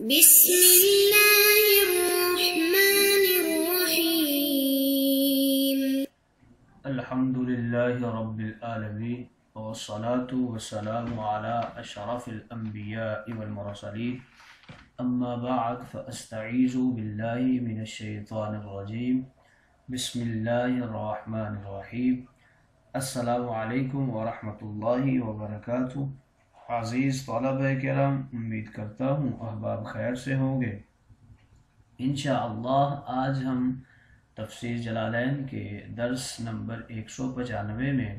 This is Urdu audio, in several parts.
بسم الله الرحمن الرحيم. الحمد لله رب العالمين والصلاة والسلام على أشرف الأنبياء والمرسلين أما بعد فأستعيذ بالله من الشيطان الرجيم بسم الله الرحمن الرحيم. السلام علیکم ورحمۃ اللہ وبرکاتہ. عزیز طلبہ کرام، امید کرتا ہوں احباب خیر سے ہوں گے. انشاءاللہ آج ہم تفسیر جلالین کے درس نمبر 195 میں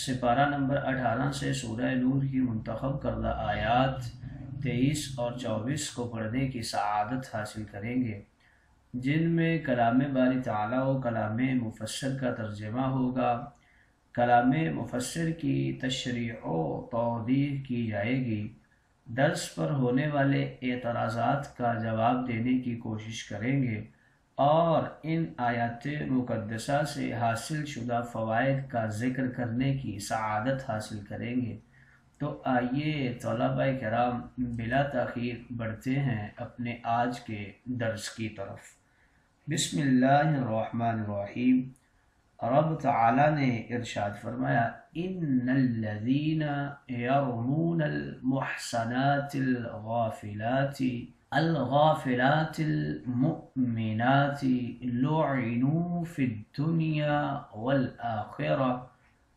سپارہ نمبر 18 سے سورہ نور کی منتخب کردہ آیات 23 اور 24 کو پڑھنے کی سعادت حاصل کریں گے، جن میں کلام باری تعالیٰ و کلام مفسر کا ترجمہ ہوگا. کلام مفسر کی تشریح و توضیح کی جائے گی. درس پر ہونے والے اعتراضات کا جواب دینے کی کوشش کریں گے اور ان آیات مقدسہ سے حاصل شدہ فوائد کا ذکر کرنے کی سعادت حاصل کریں گے. تو آئیے طلبہ کرام بلا تاخیر بڑھتے ہیں اپنے آج کے درس کی طرف. بسم اللہ الرحمن الرحیم. رب تعالیٰ نے ارشاد فرمایا: ان الذین یرمون المحصنات الغافلات المؤمنات لعنوا فی الدنیا والآخرہ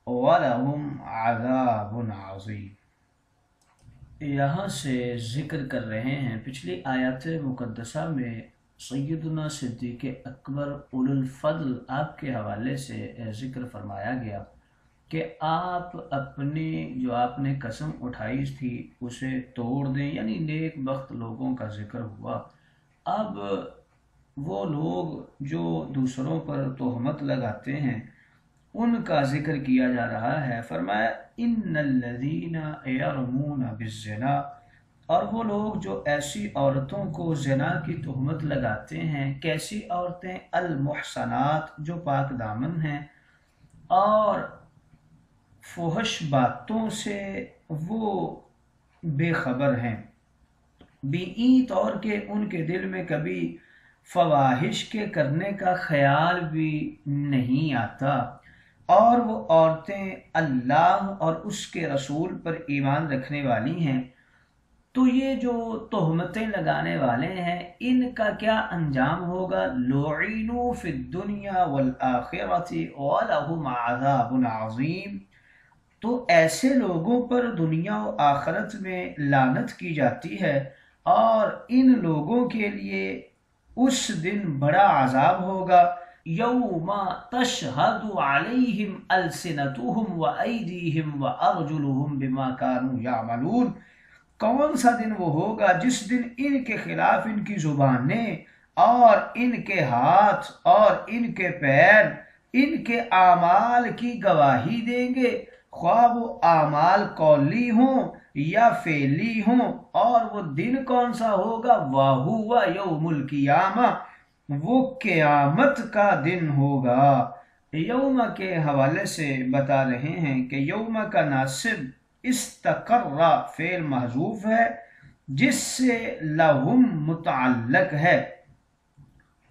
ولہم عذاب عظیم. یہاں سے ذکر کر رہے ہیں پچھلی آیات مقدسہ میں سیدنا صدیق اکبر اولو الفضل آپ کے حوالے سے ذکر فرمایا گیا کہ آپ اپنی جو آپ نے قسم اٹھائی تھی اسے توڑ دیں، یعنی نیک بخت لوگوں کا ذکر ہوا. اب وہ لوگ جو دوسروں پر تہمت لگاتے ہیں ان کا ذکر کیا جا رہا ہے. فرمایا ان الذین یرمون بالزنا، اور وہ لوگ جو ایسی عورتوں کو زنا کی تہمت لگاتے ہیں. کیسی عورتیں؟ المحصنات، جو پاک دامن ہیں اور فحش باتوں سے وہ بے خبر ہیں، بِإِن طور کے ان کے دل میں کبھی فواحش کے کرنے کا خیال بھی نہیں آتا، اور وہ عورتیں اللہ اور اس کے رسول پر ایمان رکھنے والی ہیں. تو یہ جو تہمتیں لگانے والے ہیں ان کا کیا انجام ہوگا؟ لعنوا فی الدنیا والآخرۃ ولہم عذاب عظیم. تو ایسے لوگوں پر دنیا و آخرت میں لعنت کی جاتی ہے اور ان لوگوں کے لیے اس دن بڑا عذاب ہوگا. یوم تشہد علیہم السنتہم وایدیہم وارجلہم بما کانوا یعملون. کون سا دن وہ ہوگا جس دن ان کے خلاف ان کی زبانیں اور ان کے ہاتھ اور ان کے پیر ان کے اعمال کی گواہی دیں گے، خواہ وہ اعمال قولی ہوں یا فعلی ہوں. اور وہ دن کون سا ہوگا؟ وَهُوَ یوم القیامہ، وہ قیامت کا دن ہوگا. یوم کے حوالے سے بتا رہے ہیں کہ یوم کا ناصب استقر فعل محذوف ہے جس سے لہم متعلق ہے.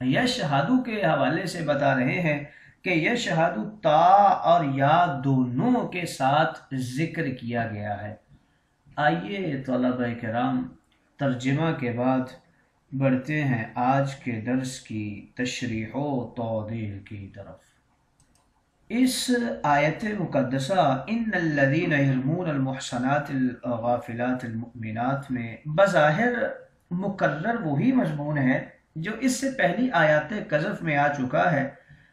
یشہدو کے حوالے سے بتا رہے ہیں کہ یشہدو تا اور یا دونوں کے ساتھ ذکر کیا گیا ہے. آئیے طلبہ کرام ترجمہ کے بعد بڑھتے ہیں آج کے درس کی تشریح و توضیح کی طرف. اس آیت مقدسہ ان الذین یرمون المحصنات الغافلات المؤمنات میں بظاہر مکرر وہی مضمون ہے جو اس سے پہلی آیات قذف میں آ چکا ہے،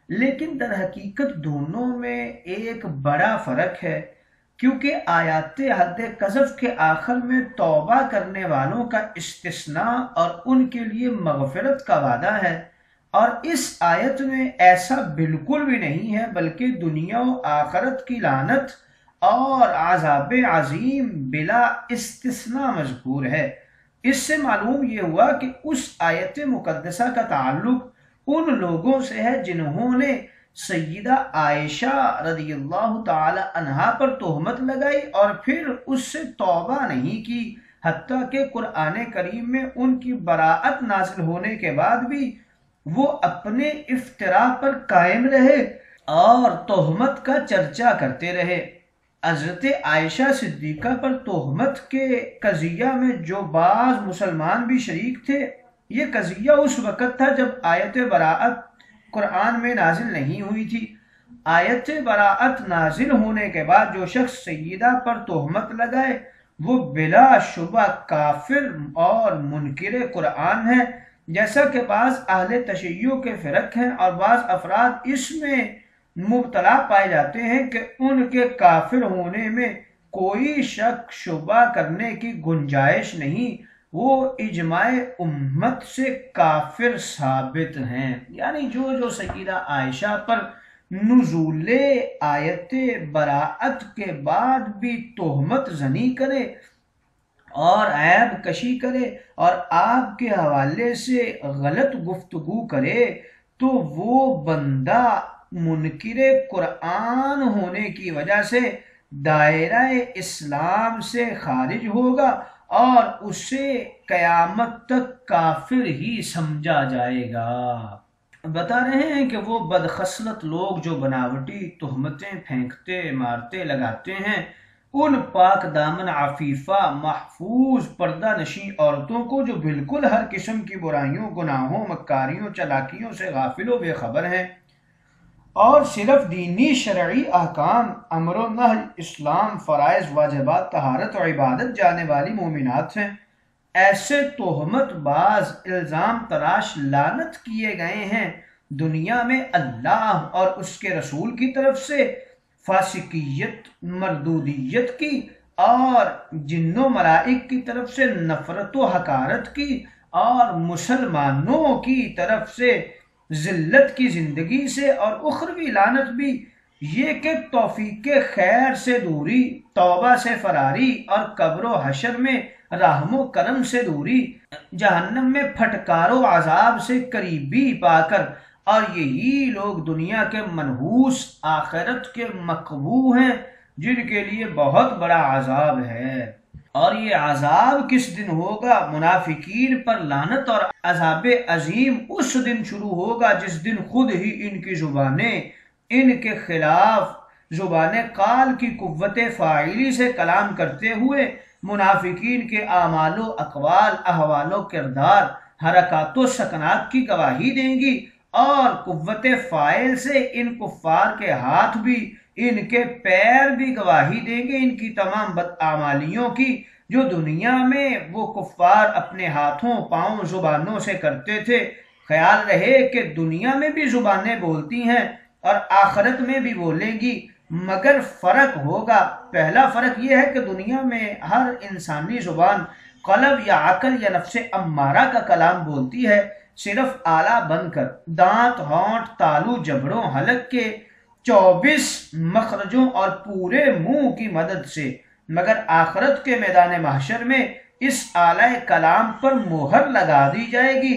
لیکن در حقیقت دونوں میں ایک بڑا فرق ہے، کیونکہ آیات حد قذف کے آخر میں توبہ کرنے والوں کا استثناء اور ان کے لیے مغفرت کا وعدہ ہے، اور اس آیت میں ایسا بالکل بھی نہیں ہے، بلکہ دنیا و آخرت کی لعنت اور عذاب عظیم بلا استثناء مذکور ہے. اس سے معلوم یہ ہوا کہ اس آیت مقدسہ کا تعلق ان لوگوں سے ہے جنہوں نے سیدہ عائشہ رضی اللہ تعالی عنہا پر تہمت لگائی اور پھر اس سے توبہ نہیں کی. حتیٰ کہ قرآن کریم میں ان کی براءت نازل ہونے کے بعد بھی وہ اپنے افتراء پر قائم رہے اور تہمت کا چرچا کرتے رہے۔ حضرت عائشہ صدیقہ پر تہمت کے قضیہ میں جو بعض مسلمان بھی شریک تھے، یہ قضیہ اس وقت تھا جب آیت براءت قرآن میں نازل نہیں ہوئی تھی۔ آیت براءت نازل ہونے کے بعد جو شخص سیدہ پر تہمت لگائے وہ بلا شبہ کافر اور منکر قرآن ہے، جیسا کہ بعض اہل تشیع کے فرق ہیں اور بعض افراد اس میں مبتلا پائے جاتے ہیں کہ ان کے کافر ہونے میں کوئی شک شبہ کرنے کی گنجائش نہیں، وہ اجماع امت سے کافر ثابت ہیں۔ یعنی جو سیدہ عائشہ پر نزول آیت براءت کے بعد بھی تہمت زنی کرے اور عیب کشی کرے اور آپ کے حوالے سے غلط گفتگو کرے تو وہ بندہ منکر قرآن ہونے کی وجہ سے دائرہ اسلام سے خارج ہوگا اور اسے قیامت تک کافر ہی سمجھا جائے گا۔ بتا رہے ہیں کہ وہ بدخصلت لوگ جو بناوٹی تہمتیں پھینکتے مارتے لگاتے ہیں، ان پاک دامن عفیفہ محفوظ پردہ نشین عورتوں کو جو بالکل ہر قسم کی برائیوں، گناہوں، مکاریوں، چالاکیوں سے غافل و بے خبر ہیں اور صرف دینی شرعی احکام، امر و نہی، اسلام، فرائض، واجبات، طہارت اور عبادت جانے والی مومنات ہیں، ایسے تہمت باز الزام تراش لعنت کیے گئے ہیں۔ دنیا میں اللہ اور اس کے رسول کی طرف سے فاسقیت، مردودیت کی اور جن و ملائک کی طرف سے نفرت و حقارت کی اور مسلمانوں کی طرف سے ذلت کی زندگی سے اور اخروی لعنت بھی یہ کہ توفیق خیر سے دوری، توبہ سے فراری اور قبر و حشر میں رحم و کرم سے دوری، جہنم میں پھٹکار و عذاب سے قریبی پا کر، اور یہی لوگ دنیا کے منحوس، آخرت کے مقبوح ہیں جن کے لیے بہت بڑا عذاب ہے۔ اور یہ عذاب کس دن ہوگا؟ منافقین پر لعنت اور عذاب عظیم اس دن شروع ہوگا جس دن خود ہی ان کی زبانیں ان کے خلاف زبان قال کی قوت فاعلی سے کلام کرتے ہوئے منافقین کے اعمال و اقوال، احوال و کردار، حرکات و سکنات کی گواہی دیں گی، اور قوت فاعل سے ان کفار کے ہاتھ بھی، ان کے پیر بھی گواہی دیں گے ان کی تمام بدعمالیوں کی جو دنیا میں وہ کفار اپنے ہاتھوں، پاؤں، زبانوں سے کرتے تھے۔ خیال رہے کہ دنیا میں بھی زبانیں بولتی ہیں اور آخرت میں بھی بولیں گی، مگر فرق ہوگا۔ پہلا فرق یہ ہے کہ دنیا میں ہر انسانی زبان قلب یا عقل یا نفس امارہ کا کلام بولتی ہے، صرف آلہ بن کر، دانت، ہونٹ، تالو، جبڑوں، حلق کے 24 مخرجوں اور پورے منہ کی مدد سے، مگر آخرت کے میدان محشر میں اس آلہ کلام پر مہر لگا دی جائے گی،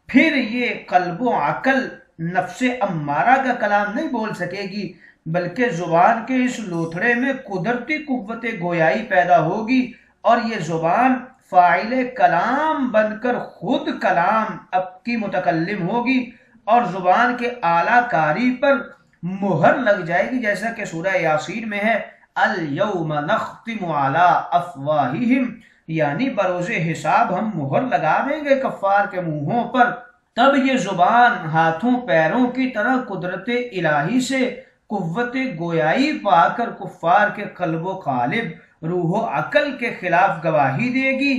پھر یہ قلب و عقل نفس امارہ کا کلام نہیں بول سکے گی، بلکہ زبان کے اس لوتھڑے میں قدرتی قوت گویائی پیدا ہوگی اور یہ زبان فاعل کلام بن کر خود کلام اب کی متکلم ہوگی اور زبان کے اعلیٰ کاری پر مہر لگ جائے گی، جیسا کہ سورہ یاسین میں ہے الیوم نختم علی افواہہم، یعنی بروز حساب ہم مہر لگا دیں گے کفار کے منہوں پر، تب یہ زبان ہاتھوں پیروں کی طرح قدرت الہی سے قوت گویائی پا کر کفار کے قلب و قالب، روح و عقل کے خلاف گواہی دے گی،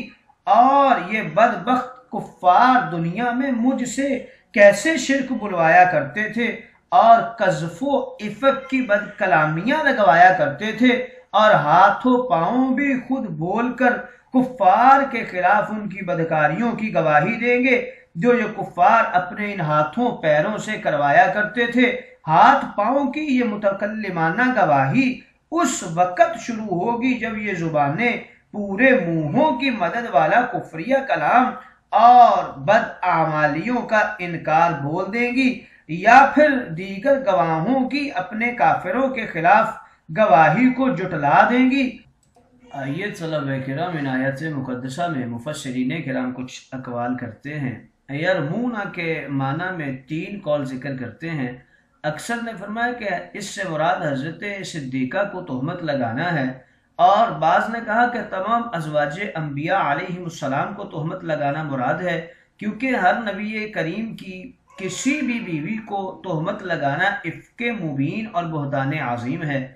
اور یہ بدبخت کفار دنیا میں مجھ سے کیسے شرک بلوایا کرتے تھے اور قذف و افک کی بد کلامیاں لگوایا کرتے تھے، اور ہاتھوں پاؤں بھی خود بول کر کفار کے خلاف ان کی بدکاریوں کی گواہی دیں گے جو یہ کفار اپنے ان ہاتھوں پیروں سے کروایا کرتے تھے۔ ہاتھ پاؤں کی یہ متکلمانہ گواہی اس وقت شروع ہوگی جب یہ زبانیں پورے منہوں کی مدد والا کفریہ کلام اور بدعمالیوں کا انکار بول دیں گی، یا پھر دیگر گواہوں کی اپنے کافروں کے خلاف گواہی کو جٹلا دیں گی۔ آئیے طلبہ کرام ان آیات مقدسہ میں مفسرین کرام کچھ اقوال کرتے ہیں۔ یرمونا کے معنی میں 3 قول ذکر کرتے ہیں۔ اکثر نے فرمایا کہ اس سے مراد حضرت صدیقہ کو تہمت لگانا ہے، اور بعض نے کہا کہ تمام ازواج انبیاء علیہم السلام کو تہمت لگانا مراد ہے، کیونکہ ہر نبی کریم کی کسی بھی بیوی کو تہمت لگانا افک مبین اور بہتان عظیم ہے۔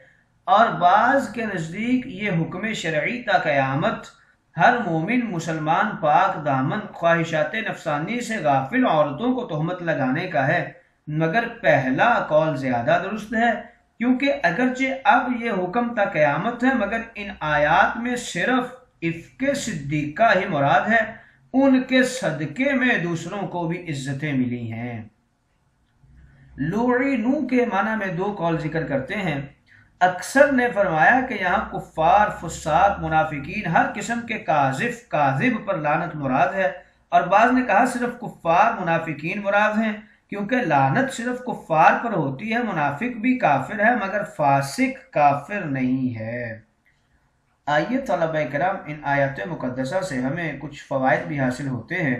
اور بعض کے نزدیک یہ حکم شرعی تا قیامت ہر مومن مسلمان پاک دامن خواہشات نفسانی سے غافل عورتوں کو تہمت لگانے کا ہے، مگر پہلا قول زیادہ درست ہے، کیونکہ اگرچہ اب یہ حکم تا قیامت ہے مگر ان آیات میں صرف افک صدیقہ ہی مراد ہے، ان کے صدقے میں دوسروں کو بھی عزتیں ملی ہیں۔ لعنوا کے معنی میں 2 قول ذکر کرتے ہیں۔ اکثر نے فرمایا کہ یہاں کفار، فساق، منافقین، ہر قسم کے کاذب پر لعنت مراد ہے، اور بعض نے کہا صرف کفار منافقین مراد ہیں، کیونکہ لعنت صرف کفار پر ہوتی ہے، منافق بھی کافر ہے مگر فاسق کافر نہیں ہے۔ آئیے طلبہ کرام ان آیات مقدسہ سے ہمیں کچھ فوائد بھی حاصل ہوتے ہیں۔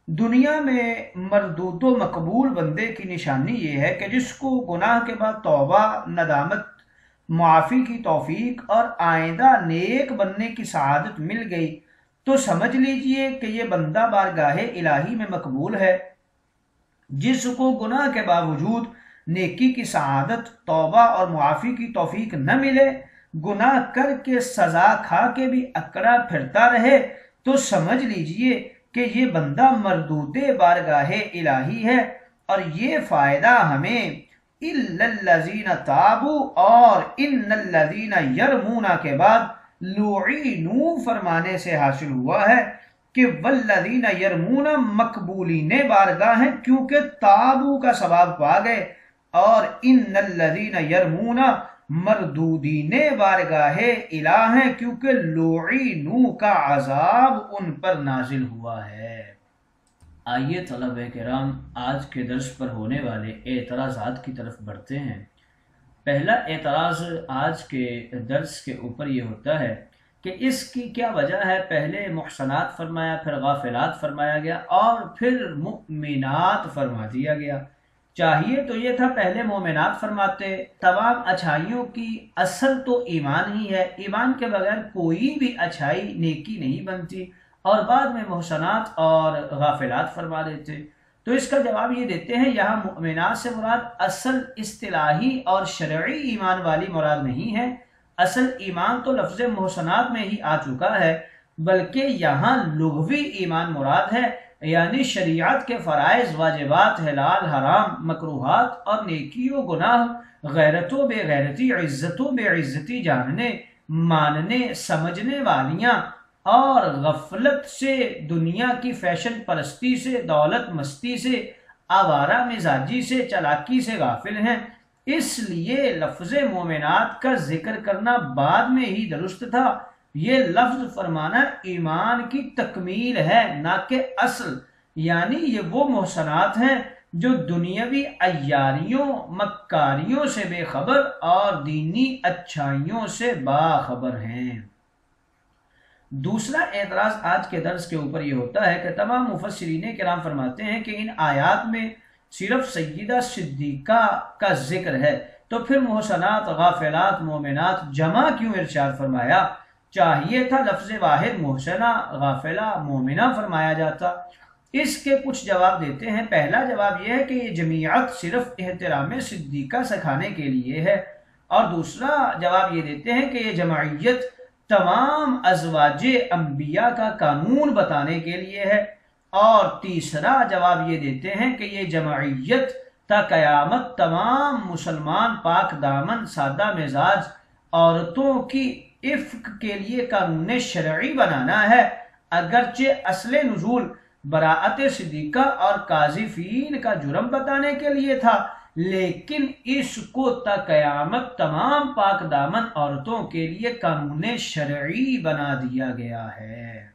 دنیا میں مردود و مقبول بندے کی نشانی یہ ہے کہ جس کو گناہ کے بعد توبہ، ندامت، معافی کی توفیق اور آئندہ نیک بننے کی سعادت مل گئی تو سمجھ لیجئے کہ یہ بندہ بارگاہ الہی میں مقبول ہے۔ جس کو گناہ کے باوجود نیکی کی سعادت، توبہ اور معافی کی توفیق نہ ملے، گناہ کر کے سزا کھا کے بھی اکڑا پھرتا رہے، تو سمجھ لیجئے کہ یہ بندہ مردود بارگاہ الہی ہے۔ اور یہ فائدہ ہمیں اِلَّا الَّذِينَ تَابُوا اور اِنَّ الَّذِينَ يَرْمُونَ کے بعد لُعِنُوا فرمانے سے حاصل ہوا ہے کہ وَالَّذِينَ يَرْمُونَ مقبولین بارگاہ ہیں کیونکہ تابو کا ثواب پا گئے، اور اِنَّ الَّذِينَ يَرْمُونَ مردودین بارگاہ الہ ہیں کیونکہ لعنوا کا عذاب ان پر نازل ہوا ہے۔ آئیے طلبہ کرام آج کے درس پر ہونے والے اعتراضات کی طرف بڑھتے ہیں۔ پہلا اعتراض آج کے درس کے اوپر یہ ہوتا ہے کہ اس کی کیا وجہ ہے، پہلے محسنات فرمایا، پھر غافلات فرمایا گیا اور پھر مؤمنات فرما دیا گیا۔ چاہیے تو یہ تھا پہلے مومنات فرماتے۔ تمام اچھائیوں کی اصل تو ایمان ہی ہے، ایمان کے بغیر کوئی بھی اچھائی نیکی نہیں بنتی، اور بعد میں محسنات اور غافلات فرما دیتے۔ تو اس کا جواب یہ دیتے ہیں یہاں مؤمنات سے مراد اصل اصطلاحی اور شرعی ایمان والی مراد نہیں ہے، اصل ایمان تو لفظ محسنات میں ہی آ چکا ہے، بلکہ یہاں لغوی ایمان مراد ہے، یعنی شریعت کے فرائض، واجبات، حلال حرام، مکروہات اور نیکی و گناہ، غیرت و بے غیرتی، عزت و بے عزتی جاننے، ماننے، سمجھنے والیاں، اور غفلت سے، دنیا کی فیشن پرستی سے، دولت مستی سے، آوارہ مزاجی سے، چالاکی سے غافل ہیں۔ اس لیے لفظ مومنات کا ذکر کرنا بعد میں ہی درست تھا۔ یہ لفظ فرمانا ایمان کی تکمیل ہے نہ کہ اصل، یعنی یہ وہ محسنات ہیں جو دنیاوی عیاریوں، مکاریوں سے بے خبر اور دینی اچھائیوں سے باخبر ہیں۔ دوسرا اعتراض آج کے درس کے اوپر یہ ہوتا ہے کہ تمام مفسرین کرام فرماتے ہیں کہ ان آیات میں صرف سیدہ صدیقہ کا ذکر ہے، تو پھر محسنات، غافلات، مومنات جمع کیوں ارشاد فرمایا؟ چاہیے تھا لفظ واحد محسنہ، غافلہ، مومنہ فرمایا جاتا۔ اس کے کچھ جواب دیتے ہیں۔ پہلا جواب یہ ہے کہ یہ جمعیت صرف احترام صدیقہ سکھانے کے لیے ہے، اور دوسرا جواب یہ دیتے ہیں کہ یہ جمعیت تمام ازواج انبیاء کا قانون بتانے کے لیے ہے، اور تیسرا جواب یہ دیتے ہیں کہ یہ جمعیت تا قیامت تمام مسلمان پاک دامن سادہ مزاج عورتوں کی افق کے لیے قانون شرعی بنانا ہے۔ اگرچہ اصل نزول براءت صدیقہ اور قاذفین کا جرم بتانے کے لیے تھا، لیکن اس کو تا قیامت تمام پاک دامن عورتوں کے لیے قانون شرعی بنا دیا گیا ہے۔